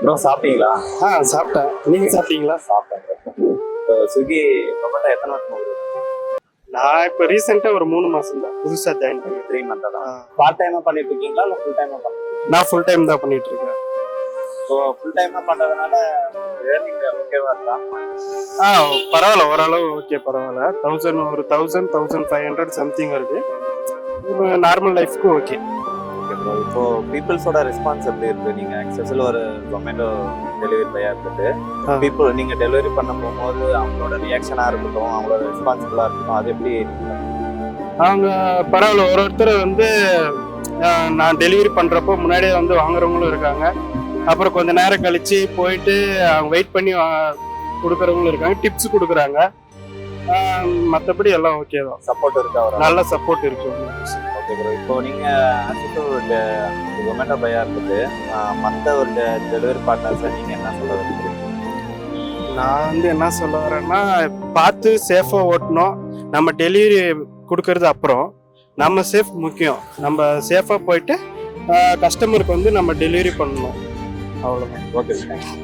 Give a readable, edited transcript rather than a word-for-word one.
Bro சாப்பிட்டீங்களா? சாப்பிட்டேன். நீங்க சாப்பிட்டீங்களா? சாப்பிட்டேன். ஸ்விக்கி டொமேட்டோ எத்தனை வருஷம் ஆகுது? நான் இப்போ ரீசெண்டா ஒரு 3 மாசம் தான் புதுசா ஜாயின் பண்ணி. 3 மந்த் தான். பார்ட் டைமா பண்ணிட்டு இருக்கீங்களா இல்ல ஃபுல் டைமா பண்ணிட்டு? நான் ஃபுல் டைம் தான் பண்ணிட்டு இருக்கேன். ஸோ ஃபுல் டைமா பண்றதுனால ஏர்னிங் ஓகேவா இருக்கா? பரவாயில்ல, ஓரளவு ஓகே, பரவாயில்ல. 1500 சம்திங் வருது. நார்மல் லைஃப்க்கு ஓகே. இப்போ பீப்புள்ஸோட ரெஸ்பான்ஸ் எப்படி இருக்கு? நீங்க ஆக்சுவலி ஒரு ஜொமேட்டோ டெலிவரி பாயா இருந்துட்டு பீப்புள் நீங்க டெலிவரி பண்ண போகும்போது அவங்களோட ரியாக்ஷனா இருக்கட்டும், அவங்களோட ரெஸ்பான்சிபிளா இருக்கட்டும், அது எப்படி? அவங்க பரவாயில்ல, ஒருத்தர் வந்து நான் டெலிவரி பண்றப்போ முன்னாடியே வந்து வாங்குறவங்களும் இருக்காங்க. அப்புறம் கொஞ்ச நேரம் கழிச்சு போயிட்டு அவங்க வெயிட் பண்ணி கொடுக்குறவங்களும் இருக்காங்க, டிப்ஸ் கொடுக்குறாங்க. மற்றபடி எல்லாம் ஓகே தான். சப்போர்ட் இருக்கா? நல்ல சப்போர்ட் இருக்கு. Okay bro. இப்போ நீங்க ஜொமேட்டோ பையா இருந்துட்டு மற்ற ஒரு டெலிவரி பார்ட்னர்ஸை நீங்க என்ன சொல்ல விரும்புறீங்க? நான் வந்து என்ன சொல்ல வரேன்னா, பார்த்து சேஃபா ஓட்டணும். நம்ம டெலிவரி கொடுக்கறது அப்புறம் நம்ம சேஃப் முக்கியம். நம்ம சேஃபா போயிட்டு கஸ்டமருக்கு வந்து நம்ம டெலிவரி பண்ணணும். அவ்வளோதான். Okay, thank you.